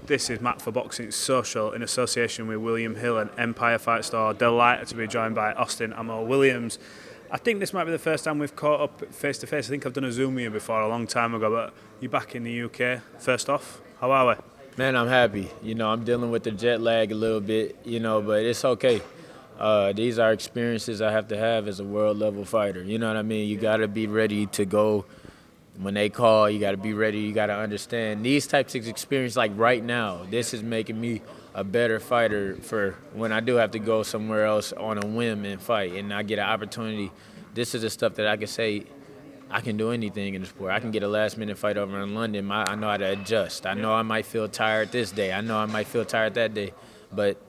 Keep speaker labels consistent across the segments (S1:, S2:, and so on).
S1: This is Matt for Boxing Social in association with William Hill and Empire Fight Store. Delighted to be joined by Austin Amo Williams. I think this might be the first time we've caught up face to face. I think I've done a Zoom with you before a long time ago, but you're back in the UK. First off, how are we?
S2: Man, I'm happy. I'm dealing with the jet lag a little bit, but it's okay. These are experiences I have to have as a world level fighter. You know what I mean? You got to be ready to go when they call. You got to be ready. You got to understand these types of experiences. Like right now, this is making me a better fighter for when I do have to go somewhere else on a whim and fight, and I get an opportunity. This is the stuff that I can say. I can do anything in the sport. I can get a last-minute fight over in London. I know how to adjust. I know I might feel tired this day. I know I might feel tired that day, but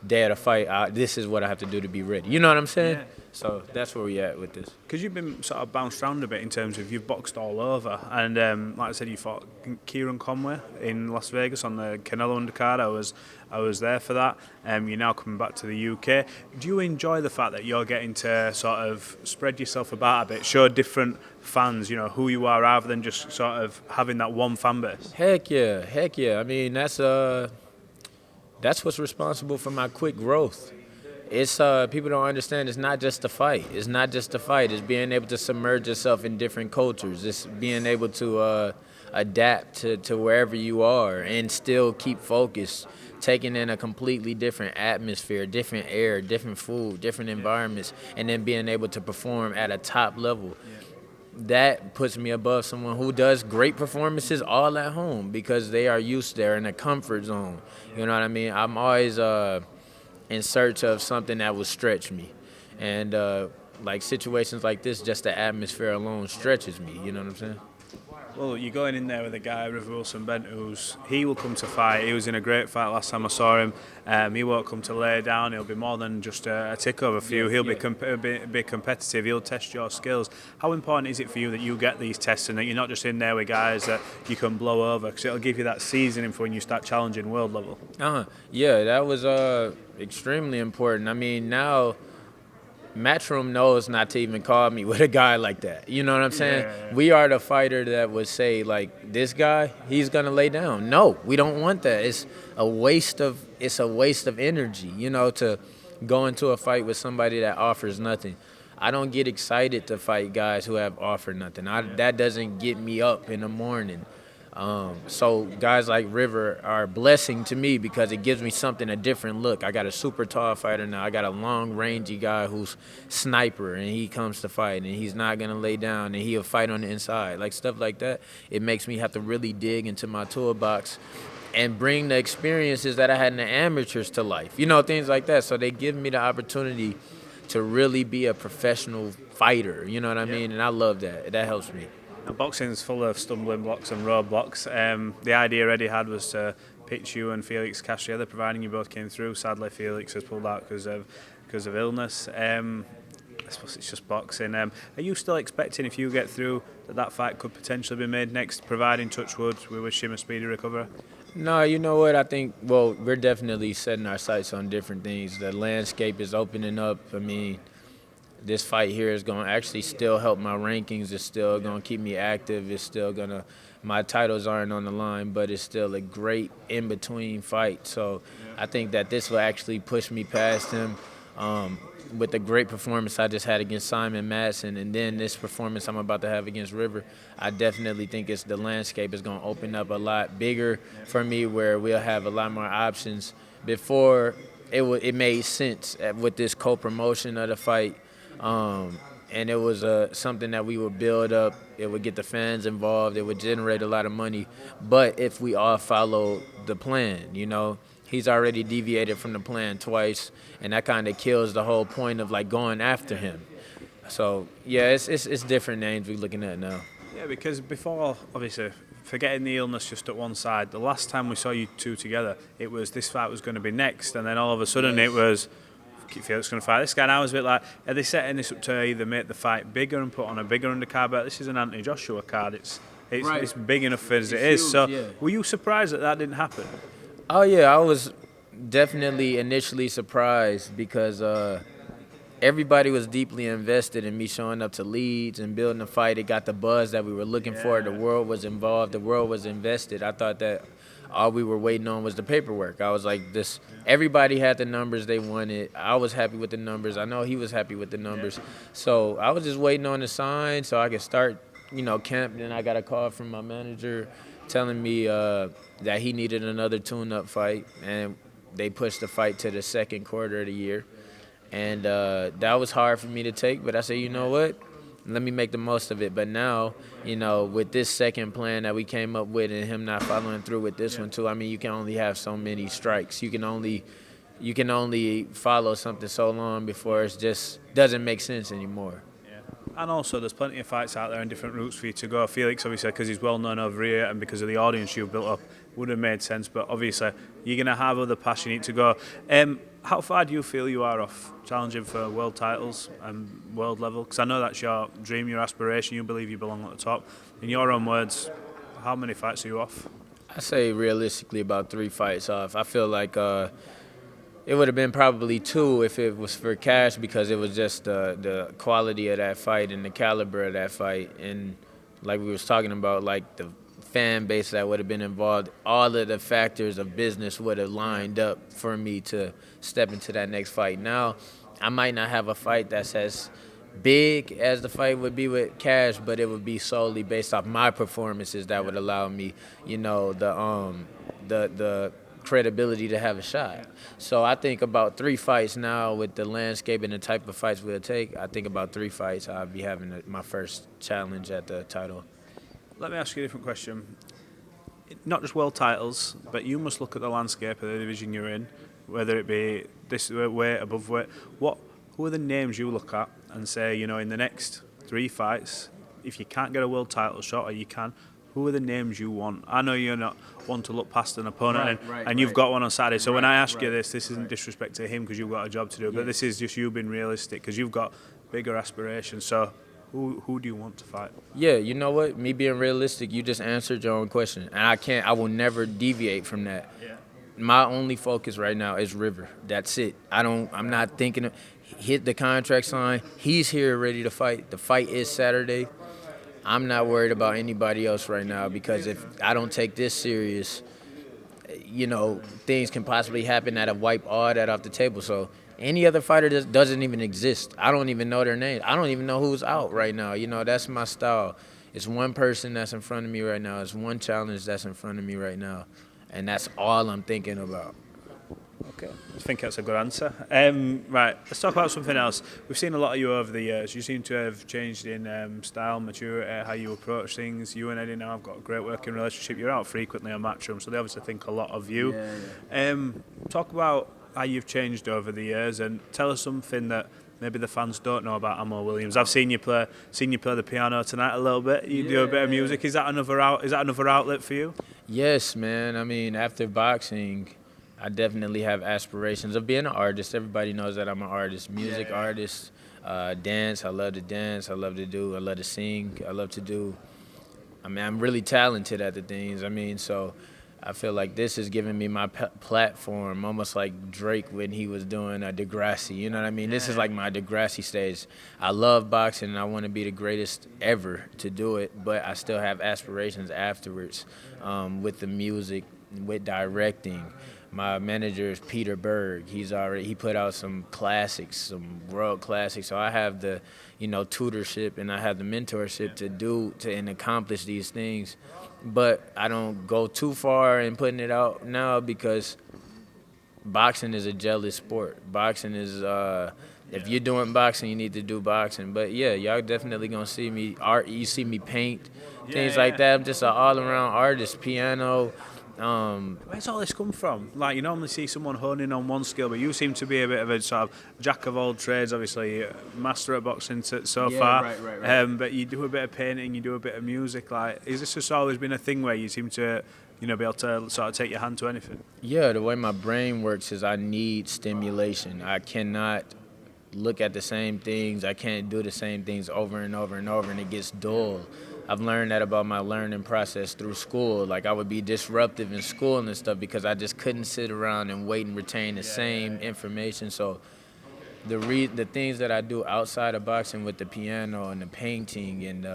S2: day of the fight, this is what I have to do to be ready. You know what I'm saying? Yeah. So that's where we at with this.
S1: Because you've been sort of bounced around a bit in terms of you've boxed all over, and like I said, you fought Kieran Conway in Las Vegas on the Canelo undercard. I was there for that. You're now coming back to the UK. Do you enjoy the fact that you're getting to sort of spread yourself about a bit, show different fans, who you are, rather than just sort of having that one fan base?
S2: Heck yeah. I mean, that's what's responsible for my quick growth. It's people don't understand. It's not just a fight. It's being able to submerge yourself in different cultures. It's being able to adapt to wherever you are and still keep focused, taking in a completely different atmosphere, different air, different food, different environments, and then being able to perform at a top level. That puts me above someone who does great performances all at home because they are used there in a comfort zone. You know what I mean? I'm always in search of something that will stretch me. And like situations like this, just the atmosphere alone stretches me. You know what I'm saying?
S1: Well, you're going in there with a guy, River Wilson-Bent, he will come to fight. He was in a great fight last time I saw him. He won't come to lay down. He'll be more than just a tick over for you. He'll be competitive. He'll test your skills. How important is it for you that you get these tests and that you're not just in there with guys that you can blow over? Because it'll give you that seasoning for when you start challenging world level.
S2: Yeah, that was extremely important. I mean, now Matchroom knows not to even call me with a guy like that. You know what I'm saying? Yeah. We are the fighter that would say, like, this guy, he's gonna lay down. No, we don't want that. It's a waste of energy, to go into a fight with somebody that offers nothing. I don't get excited to fight guys who have offered nothing. That doesn't get me up in the morning. So guys like River are a blessing to me because it gives me a different look. I got a super tall fighter now. I got a long, rangy guy who's sniper, and he comes to fight, and he's not going to lay down, and he'll fight on the inside. Like stuff like that, it makes me have to really dig into my toolbox and bring the experiences that I had in the amateurs to life. Things like that. So they give me the opportunity to really be a professional fighter. You know what I mean? And I love that. That helps me.
S1: Boxing's full of stumbling blocks and roadblocks. The idea Eddie had was to pitch you and Felix Cash together, providing you both came through. Sadly, Felix has pulled out because of illness. I suppose it's just boxing. Are you still expecting, if you get through, that fight could potentially be made next, providing, touch wood, we wish him a speedy recovery?
S2: No, you know what? I think, we're definitely setting our sights on different things. The landscape is opening up. I mean, this fight here is going to actually still help my rankings. It's still going to keep me active. It's still going to – my titles aren't on the line, but it's still a great in-between fight. So I think that this will actually push me past him with the great performance I just had against Simon Madsen, and then this performance I'm about to have against River. I definitely think the landscape is going to open up a lot bigger for me where we'll have a lot more options. Before, it made sense with this co-promotion of the fight. And it was something that we would build up. It would get the fans involved. It would generate a lot of money. But if we all follow the plan, he's already deviated from the plan twice, and that kind of kills the whole point of like going after him. So yeah, it's different names we're looking at now.
S1: Yeah, because before, obviously, forgetting the illness just at one side, the last time we saw you two together, it was this fight was going to be next, and then all of a sudden it was Felix going to fight this guy. And I was a bit like, are they setting this up to either make the fight bigger and put on a bigger undercard? But this is an Anthony Joshua card. It's big enough as it is. Huge, so were you surprised that didn't happen?
S2: Oh yeah, I was definitely initially surprised because everybody was deeply invested in me showing up to Leeds and building a fight. It got the buzz that we were looking for. The world was involved. The world was invested. I thought that all we were waiting on was the paperwork. I was like, this. Everybody had the numbers they wanted. I was happy with the numbers. I know he was happy with the numbers. So I was just waiting on the sign so I could start, camp. Then I got a call from my manager telling me that he needed another tune-up fight, and they pushed the fight to the second quarter of the year. And that was hard for me to take, but I said, you know what? Let me make the most of it. But now, with this second plan that we came up with and him not following through with this one too, I mean, you can only have so many strikes. You can only follow something so long before it just doesn't make sense anymore.
S1: And also, there's plenty of fights out there and different routes for you to go. Felix, obviously, because he's well known over here and because of the audience you've built up, would have made sense. But obviously, you're going to have other paths you need to go. How far do you feel you are off challenging for world titles and world level? Because I know that's your dream, your aspiration. You believe you belong at the top. In your own words, how many fights are you off?
S2: I say realistically about 3 fights off. I feel like it would have been probably 2 if it was for Cash, because it was just the quality of that fight and the caliber of that fight. And like we was talking about, like the fan base that would have been involved, all of the factors of business would have lined up for me to step into that next fight. Now, I might not have a fight that's as big as the fight would be with Cash, but it would be solely based off my performances that would allow me, the credibility to have a shot. So I think about 3 fights now with the landscape and the type of fights we'll take. I think about 3 fights I'll be having my first challenge at the title.
S1: Let me ask you a different question. Not just world titles, but you must look at the landscape of the division you're in, whether it be this weight, above weight. Who are the names you look at and say, in the next 3 fights, if you can't get a world title shot or you can, who are the names you want? I know you're not one to look past an opponent, and you've got one on Saturday. So when I ask you this isn't disrespect to him because you've got a job to do, but this is just you being realistic because you've got bigger aspirations. So who do you want to fight?
S2: Yeah, you know what? Me being realistic, you just answered your own question, and I will never deviate from that. Yeah. My only focus right now is River. That's it. I'm not thinking hit the contract sign. He's here ready to fight. The fight is Saturday. I'm not worried about anybody else right now, because if I don't take this serious, things can possibly happen that have wiped all that off the table. So any other fighter that doesn't even exist, I don't even know their name. I don't even know who's out right now. That's my style. It's one person that's in front of me right now. It's one challenge that's in front of me right now. And that's all I'm thinking about.
S1: Okay, I think that's a good answer. Right, let's talk about something else. We've seen a lot of you over the years. You seem to have changed in style, maturity, how you approach things. You and Eddie now have got a great working relationship. You're out frequently on Matchroom, so they obviously think a lot of you. Yeah. Talk about how you've changed over the years, and tell us something that maybe the fans don't know about Amo Williams. I've seen you play the piano tonight a little bit. You do a bit of music. Is that another outlet for you? Yes,
S2: man. I mean, after boxing, I definitely have aspirations of being an artist. Everybody knows that I'm an artist, music artist, dance. I love to dance. I love to sing. I'm really talented at the things. So I feel like this is giving me my platform, almost like Drake when he was doing Degrassi. You know what I mean? This is like my Degrassi stage. I love boxing, and I want to be the greatest ever to do it, but I still have aspirations afterwards with the music, with directing. My manager is Peter Berg. He put out some classics, some world classics. So I have the, tutorship, and I have the mentorship to accomplish these things. But I don't go too far in putting it out now, because boxing is a jealous sport. Boxing is if you're doing boxing, you need to do boxing. But yeah, y'all definitely gonna see me art. You see me paint, things like that. I'm just an all-around artist. Piano.
S1: Where's all this come from? Like, you normally see someone honing on one skill, but you seem to be a bit of a sort of jack of all trades, obviously, master at boxing so far. Right. But you do a bit of painting, you do a bit of music. Like, is this just always been a thing where you seem to, be able to sort of take your hand to anything?
S2: Yeah, the way my brain works is I need stimulation. I cannot look at the same things. I can't do the same things over and over and over, and it gets dull. I've learned that about my learning process through school. Like, I would be disruptive in school and stuff because I just couldn't sit around and wait and retain the same information. So the things that I do outside of boxing with the piano and the painting and,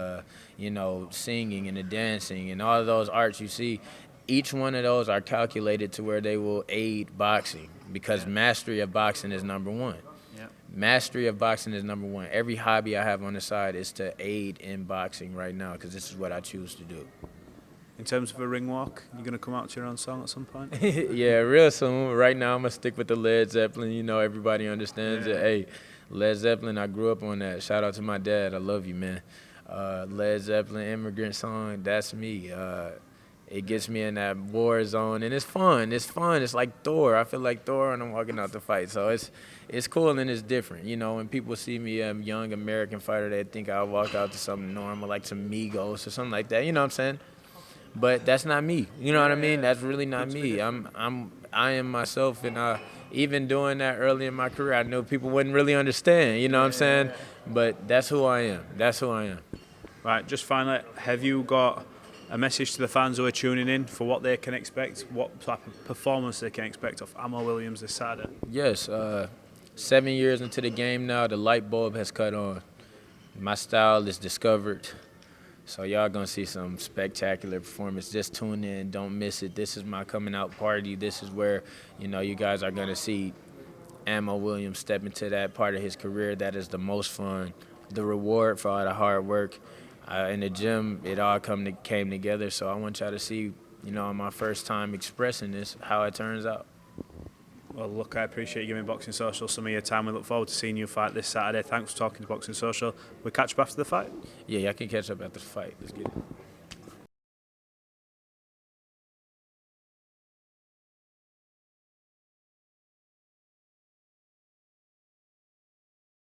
S2: singing and the dancing and all of those arts you see, each one of those are calculated to where they will aid boxing because mastery of boxing is number one.
S1: Yeah.
S2: Mastery of boxing is number one. Every hobby I have on the side is to aid in boxing right now because this is what I choose to do.
S1: In terms of a ring walk, you're going to come out to your own song at some point?
S2: Yeah, real soon. Right now, I'm going to stick with the Led Zeppelin. You know, everybody understands it. Hey, Led Zeppelin, I grew up on that. Shout out to my dad. I love you, man. Led Zeppelin, Immigrant Song, that's me. It gets me in that war zone, and it's fun. It's fun. It's like Thor. I feel like Thor when I'm walking out the fight. So it's cool and it's different. You know, when people see me a young American fighter, they think I'll walk out to something normal, like some Migos or something like that. You know what I'm saying? But that's not me. You know what I mean? That's really not me. I am myself, and even doing that early in my career, I knew people wouldn't really understand. You know what I'm saying? But that's who I am. That's who I am.
S1: Right. Just finally, have you got a message to the fans who are tuning in for what they can expect, what type of performance they can expect of Ammo Williams this Saturday?
S2: Yes. 7 years into the game now, the light bulb has cut on. My style is discovered. So y'all gonna see some spectacular performance. Just tune in, don't miss it. This is my coming out party. This is where, you know, you guys are gonna see Ammo Williams step into that part of his career that is the most fun, the reward for all the hard work. In the gym, it all came together. So I want y'all to see, you know, my first time expressing this, how it turns out.
S1: Well, look, I appreciate you giving Boxing Social some of your time. We look forward to seeing you fight this Saturday. Thanks for talking to Boxing Social. We'll catch up after the fight.
S2: Yeah, y'all can catch up after the fight. Let's get it.